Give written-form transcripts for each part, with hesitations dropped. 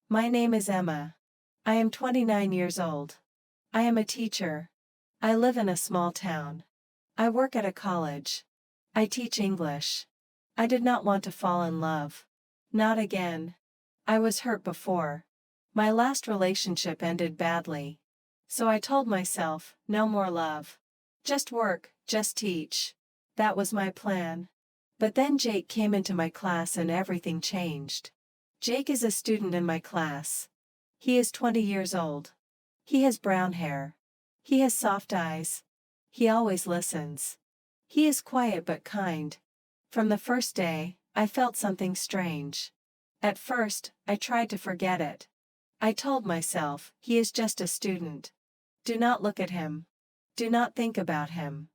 My name is Emma. I am 29 years old. I am a teacher. I live in a small town. I work at a college. I teach English. I did not want to fall in love. Not again. I was hurt before. My last relationship ended badly. So I told myself, no more love. Just work, just teach. That was my plan. But then Jake came into my class and everything changed. Jake is a student in my class. He is 20 years old. He has brown hair. He has soft eyes. He always listens. He is quiet but kind. From the first day, I felt something strange. At first, I tried to forget it. I told myself, he is just a student. Do not look at him. Do not think about him.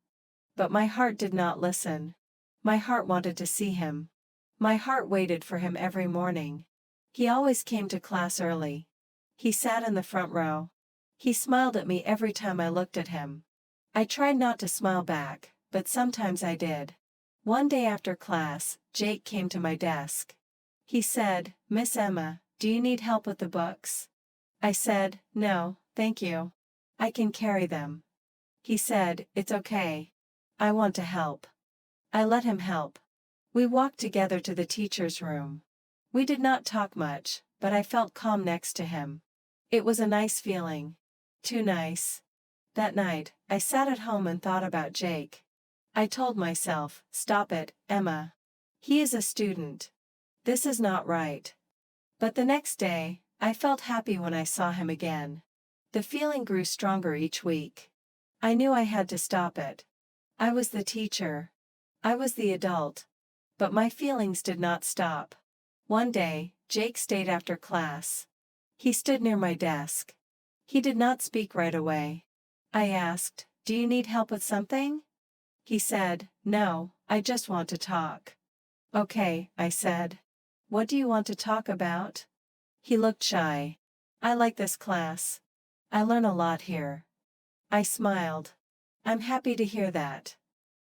But my heart did not listen. My heart wanted to see him. My heart waited for him every morning. He always came to class early. He sat in the front row. He smiled at me every time I looked at him. I tried not to smile back, but sometimes I did. One day after class, Jake came to my desk. He said, "Miss Emma, do you need help with the books?" I said, "No, thank you. I can carry them." He said, "It's okay. I want to help." I let him help. We walked together to the teacher's room. We did not talk much, but I felt calm next to him. It was a nice feeling. Too nice. That night, I sat at home and thought about Jake. I told myself, stop it, Emma. He is a student. This is not right. But the next day, I felt happy when I saw him again. The feeling grew stronger each week. I knew I had to stop it. I was the teacher. I was the adult. But my feelings did not stop. One day, Jake stayed after class. He stood near my desk. He did not speak right away. I asked, "Do you need help with something?" He said, "No, I just want to talk." "Okay," I said. "What do you want to talk about?" He looked shy. "I like this class. I learn a lot here." I smiled. "I'm happy to hear that."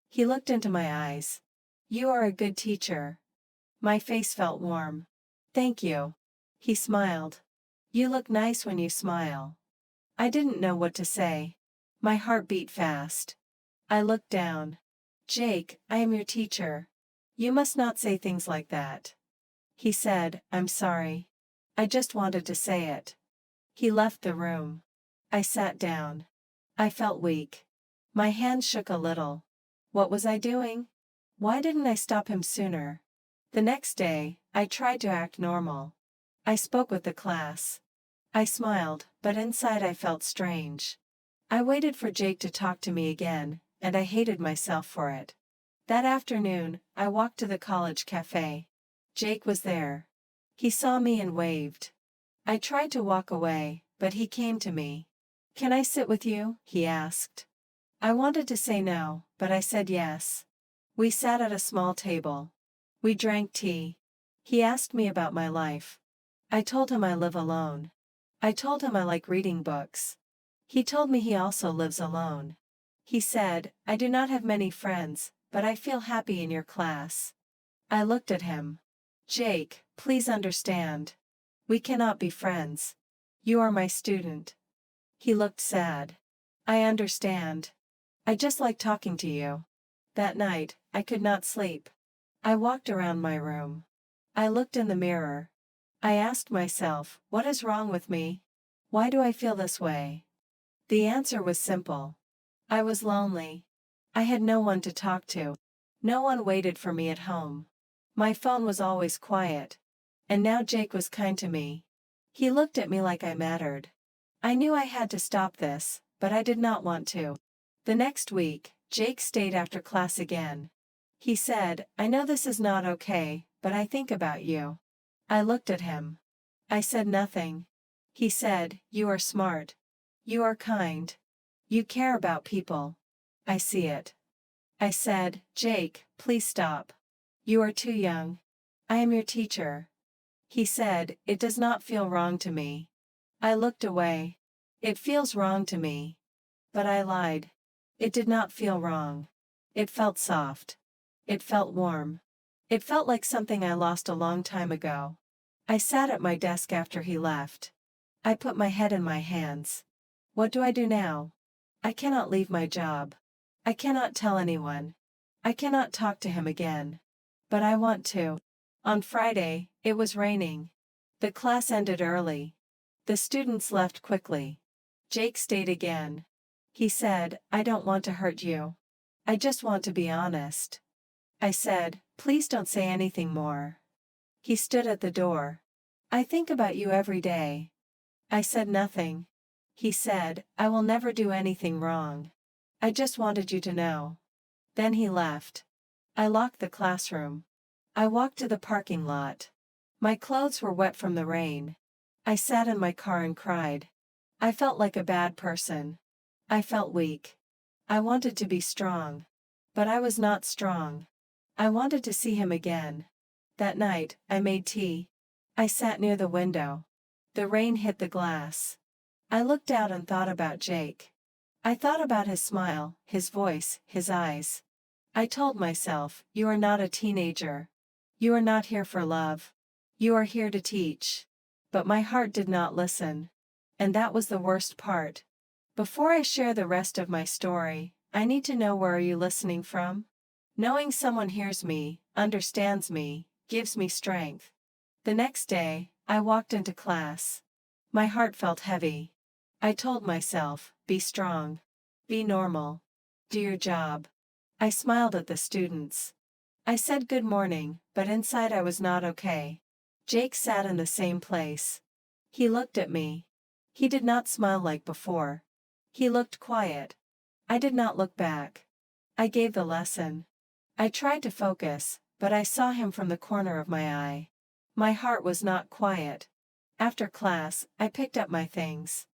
He looked into my eyes. "You are a good teacher." My face felt warm. "Thank you." He smiled. "You look nice when you smile." I didn't know what to say. My heart beat fast. I looked down. "Jake, I am your teacher. You must not say things like that." He said, "I'm sorry. I just wanted to say it." He left the room. I sat down. I felt weak. My hands shook a little. What was I doing? Why didn't I stop him sooner? The next day, I tried to act normal. I spoke with the class. I smiled, but inside I felt strange. I waited for Jake to talk to me again, and I hated myself for it. That afternoon, I walked to the college cafe. Jake was there. He saw me and waved. I tried to walk away, but he came to me. "Can I sit with you?" he asked. I wanted to say no, but I said yes. We sat at a small table. We drank tea. He asked me about my life. I told him I live alone. I told him I like reading books. He told me he also lives alone. He said, "I do not have many friends, but I feel happy in your class." I looked at him. "Jake, please understand. We cannot be friends. You are my student." He looked sad. "I understand. I just like talking to you." That night, I could not sleep. I walked around my room. I looked in the mirror. I asked myself, what is wrong with me? Why do I feel this way? The answer was simple. I was lonely. I had no one to talk to. No one waited for me at home. My phone was always quiet. And now Jake was kind to me. He looked at me like I mattered. I knew I had to stop this, but I did not want to. The next week, Jake stayed after class again. He said, "I know this is not okay, but I think about you." I looked at him. I said nothing. He said, "You are smart. You are kind. You care about people. I see it." I said, "Jake, please stop. You are too young. I am your teacher." He said, "It does not feel wrong to me." I looked away. "It feels wrong to me." But I lied. It did not feel wrong. It felt soft. It felt warm. It felt like something I lost a long time ago. I sat at my desk after he left. I put my head in my hands. What do I do now? I cannot leave my job. I cannot tell anyone. I cannot talk to him again. But I want to. On Friday, it was raining. The class ended early. The students left quickly. Jake stayed again. He said, "I don't want to hurt you. I just want to be honest." I said, "Please don't say anything more." He stood at the door. "I think about you every day." I said nothing. He said, "I will never do anything wrong. I just wanted you to know." Then he left. I locked the classroom. I walked to the parking lot. My clothes were wet from the rain. I sat in my car and cried. I felt like a bad person. I felt weak. I wanted to be strong. But I was not strong. I wanted to see him again. That night, I made tea. I sat near the window. The rain hit the glass. I looked out and thought about Jake. I thought about his smile, his voice, his eyes. I told myself, "You are not a teenager. You are not here for love. You are here to teach." But my heart did not listen. And that was the worst part. Before I share the rest of my story, I need to know, where are you listening from? Knowing someone hears me, understands me, gives me strength. The next day, I walked into class. My heart felt heavy. I told myself, be strong. Be normal. Do your job. I smiled at the students. I said good morning, but inside I was not okay. Jake sat in the same place. He looked at me. He did not smile like before. He looked quiet. I did not look back. I gave the lesson. I tried to focus, but I saw him from the corner of my eye. My heart was not quiet. After class, I picked up my things.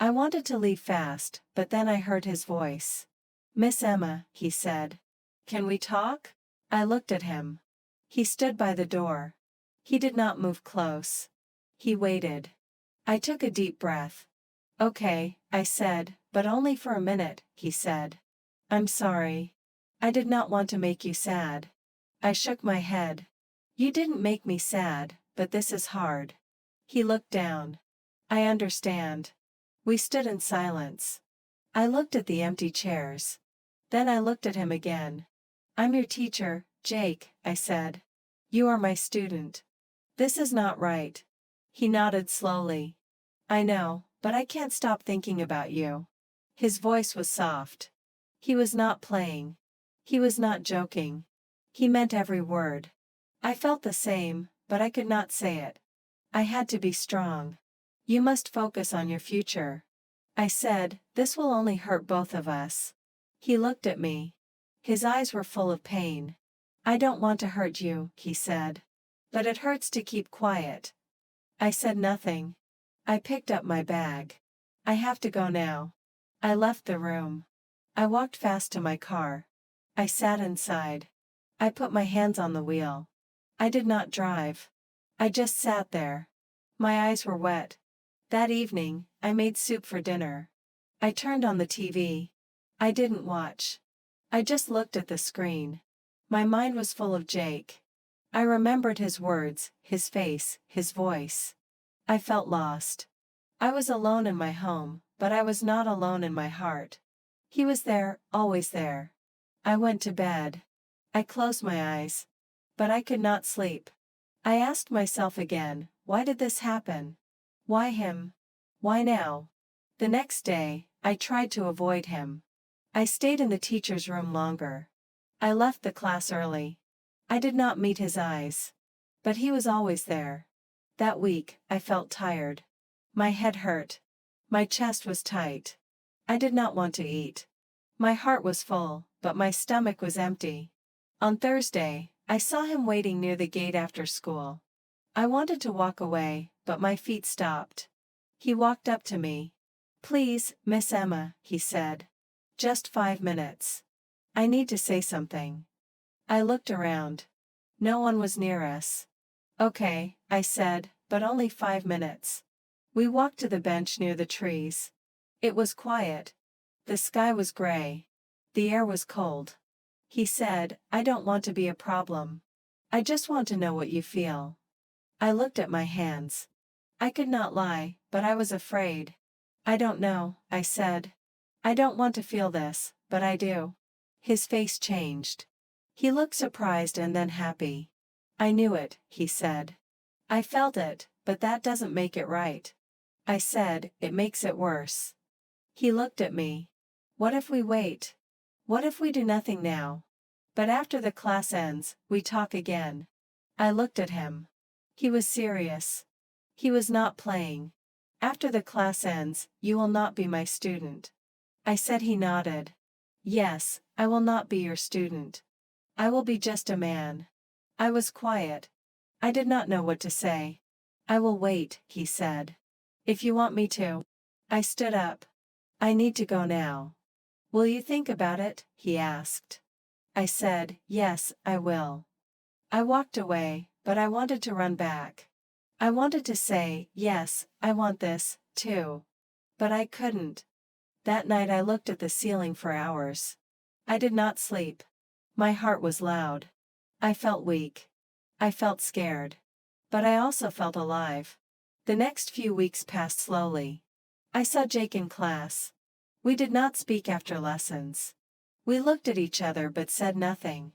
I wanted to leave fast, but then I heard his voice. "Miss Emma," he said. "Can we talk?" I looked at him. He stood by the door. He did not move close. He waited. I took a deep breath. "Okay," I said, "but only for a minute," he said. "I'm sorry. I did not want to make you sad." I shook my head. "You didn't make me sad, but this is hard." He looked down. "I understand." We stood in silence. I looked at the empty chairs. Then I looked at him again. "I'm your teacher, Jake," I said. "You are my student. This is not right." He nodded slowly. "I know, but I can't stop thinking about you." His voice was soft. He was not playing. He was not joking. He meant every word. I felt the same, but I could not say it. I had to be strong. "You must focus on your future." I said, "This will only hurt both of us." He looked at me. His eyes were full of pain. "I don't want to hurt you," he said. "But it hurts to keep quiet." I said nothing. I picked up my bag. "I have to go now." I left the room. I walked fast to my car. I sat inside. I put my hands on the wheel. I did not drive. I just sat there. My eyes were wet. That evening, I made soup for dinner. I turned on the TV. I didn't watch. I just looked at the screen. My mind was full of Jake. I remembered his words, his face, his voice. I felt lost. I was alone in my home, but I was not alone in my heart. He was there, always there. I went to bed. I closed my eyes. But I could not sleep. I asked myself again, why did this happen? Why him? Why now? The next day, I tried to avoid him. I stayed in the teacher's room longer. I left the class early. I did not meet his eyes. But he was always there. That week, I felt tired. My head hurt. My chest was tight. I did not want to eat. My heart was full, but my stomach was empty. On Thursday, I saw him waiting near the gate after school. I wanted to walk away, but my feet stopped. He walked up to me. "Please, Miss Emma," he said. "Just 5 minutes. I need to say something." I looked around. No one was near us. "Okay," I said, "but only 5 minutes." We walked to the bench near the trees. It was quiet. The sky was gray. The air was cold. He said, "I don't want to be a problem. I just want to know what you feel." I looked at my hands. I could not lie, but I was afraid. I don't know, I said. I don't want to feel this, but I do. His face changed. He looked surprised and then happy. I knew it, he said. I felt it, but that doesn't make it right. I said, it makes it worse. He looked at me. What if we wait? What if we do nothing now? But after the class ends, we talk again. I looked at him. He was serious. He was not playing. After the class ends, you will not be my student. I said. He nodded. Yes, I will not be your student. I will be just a man. I was quiet. I did not know what to say. I will wait, he said. If you want me to. I stood up. I need to go now. Will you think about it? He asked. I said, yes, I will. I walked away, but I wanted to run back. I wanted to say, yes, I want this, too. But I couldn't. That night I looked at the ceiling for hours. I did not sleep. My heart was loud. I felt weak. I felt scared. But I also felt alive. The next few weeks passed slowly. I saw Jake in class. We did not speak after lessons. We looked at each other but said nothing.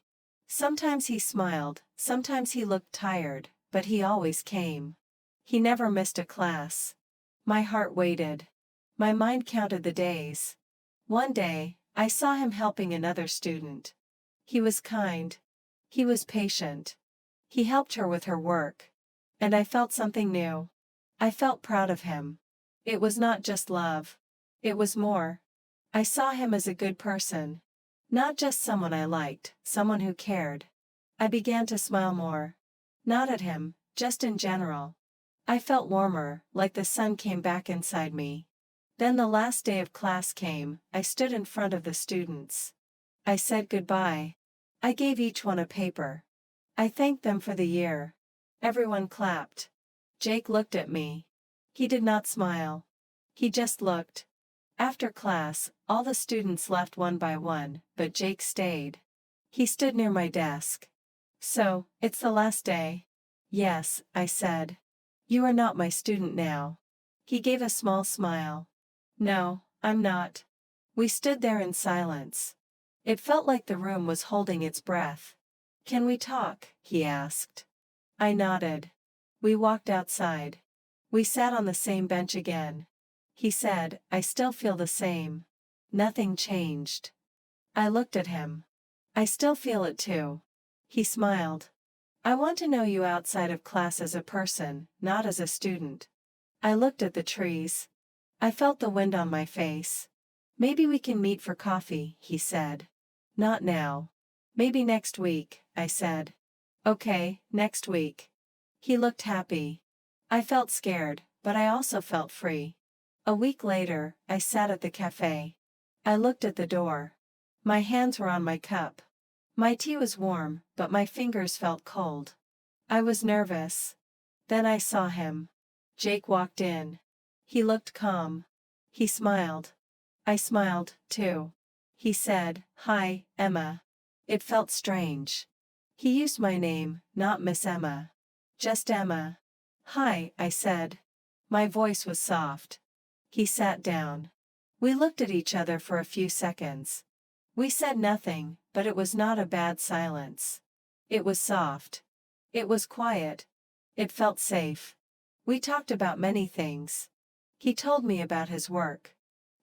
Sometimes he smiled, sometimes he looked tired, but he always came. He never missed a class. My heart waited. My mind counted the days. One day, I saw him helping another student. He was kind. He was patient. He helped her with her work. And I felt something new. I felt proud of him. It was not just love. It was more. I saw him as a good person. Not just someone I liked, someone who cared. I began to smile more. Not at him, just in general. I felt warmer, like the sun came back inside me. Then the last day of class came. I stood in front of the students. I said goodbye. I gave each one a paper. I thanked them for the year. Everyone clapped. Jake looked at me. He did not smile. He just looked. After class, all the students left one by one, but Jake stayed. He stood near my desk. So, it's the last day? Yes, I said. You are not my student now. He gave a small smile. No, I'm not. We stood there in silence. It felt like the room was holding its breath. Can we talk? He asked. I nodded. We walked outside. We sat on the same bench again. He said, I still feel the same. Nothing changed. I looked at him. I still feel it too. He smiled. I want to know you outside of class as a person, not as a student. I looked at the trees. I felt the wind on my face. Maybe we can meet for coffee, he said. Not now. Maybe next week, I said. Okay, next week. He looked happy. I felt scared, but I also felt free. A week later, I sat at the cafe. I looked at the door. My hands were on my cup. My tea was warm, but my fingers felt cold. I was nervous. Then I saw him. Jake walked in. He looked calm. He smiled. I smiled, too. He said, Hi, Emma. It felt strange. He used my name, not Miss Emma. Just Emma. Hi, I said. My voice was soft. He sat down. We looked at each other for a few seconds. We said nothing, but it was not a bad silence. It was soft. It was quiet. It felt safe. We talked about many things. He told me about his work.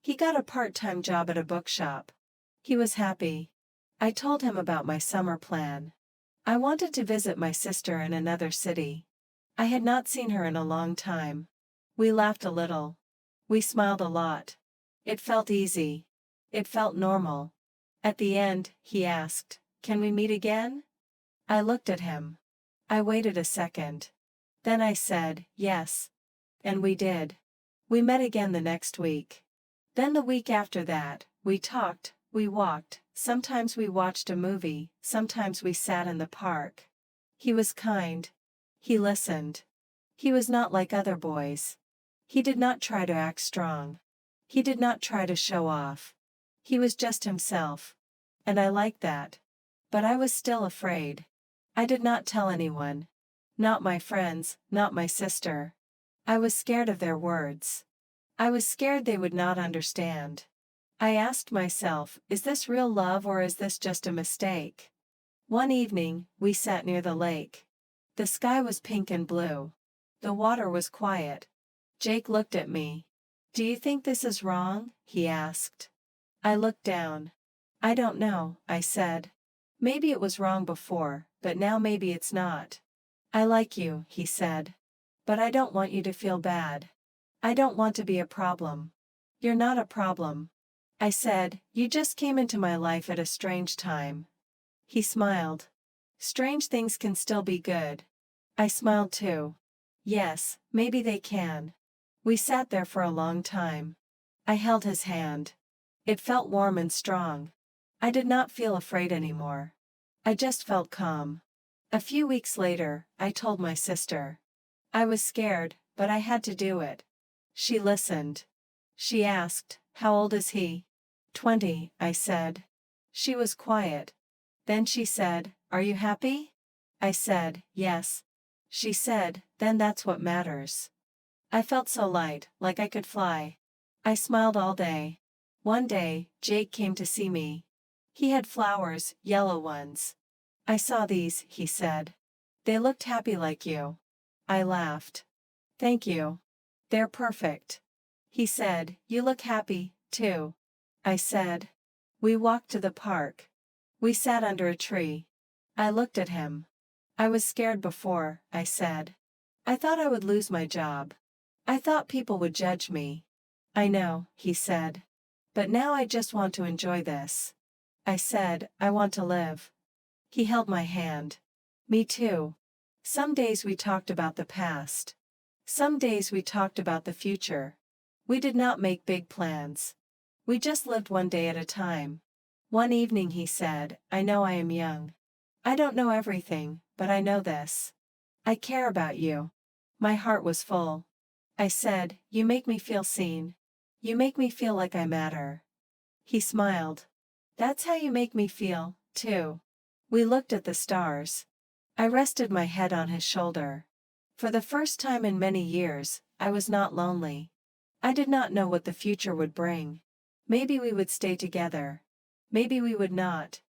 He got a part-time job at a bookshop. He was happy. I told him about my summer plan. I wanted to visit my sister in another city. I had not seen her in a long time. We laughed a little. We smiled a lot. It felt easy. It felt normal. At the end, he asked, Can we meet again? I looked at him. I waited a second. Then I said, yes. And we did. We met again the next week. Then the week after that, we talked, we walked, sometimes we watched a movie, sometimes we sat in the park. He was kind. He listened. He was not like other boys. He did not try to act strong. He did not try to show off. He was just himself. And I liked that. But I was still afraid. I did not tell anyone. Not my friends, not my sister. I was scared of their words. I was scared they would not understand. I asked myself, is this real love or is this just a mistake? One evening, we sat near the lake. The sky was pink and blue. The water was quiet. Jake looked at me. Do you think this is wrong? He asked. I looked down. I don't know, I said. Maybe it was wrong before, but now maybe it's not. I like you, he said. But I don't want you to feel bad. I don't want to be a problem. You're not a problem. I said, you just came into my life at a strange time. He smiled. Strange things can still be good. I smiled too. Yes, maybe they can. We sat there for a long time. I held his hand. It felt warm and strong. I did not feel afraid anymore. I just felt calm. A few weeks later, I told my sister. I was scared, but I had to do it. She listened. She asked, how old is he? 20, I said. She was quiet. Then she said, are you happy? I said, yes. She said, then that's what matters. I felt so light, like I could fly. I smiled all day. One day, Jake came to see me. He had flowers, yellow ones. I saw these, he said. They looked happy like you. I laughed. Thank you. They're perfect. He said, you look happy, too. I said. We walked to the park. We sat under a tree. I looked at him. I was scared before, I said. I thought I would lose my job. I thought people would judge me. I know, he said. But now I just want to enjoy this. I said, I want to live. He held my hand. Me too. Some days we talked about the past. Some days we talked about the future. We did not make big plans. We just lived one day at a time. One evening he said, I know I am young. I don't know everything, but I know this. I care about you. My heart was full. I said, you make me feel seen. You make me feel like I matter. He smiled. That's how you make me feel, too. We looked at the stars. I rested my head on his shoulder. For the first time in many years, I was not lonely. I did not know what the future would bring. Maybe we would stay together. Maybe we would not.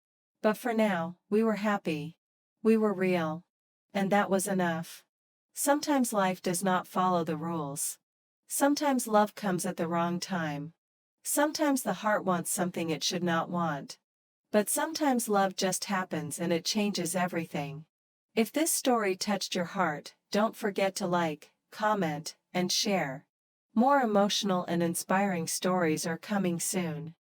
But for now, we were happy. We were real. And that was enough. Sometimes life does not follow the rules. Sometimes love comes at the wrong time. Sometimes the heart wants something it should not want. But sometimes love just happens and it changes everything. If this story touched your heart, don't forget to like, comment, and share. More emotional and inspiring stories are coming soon.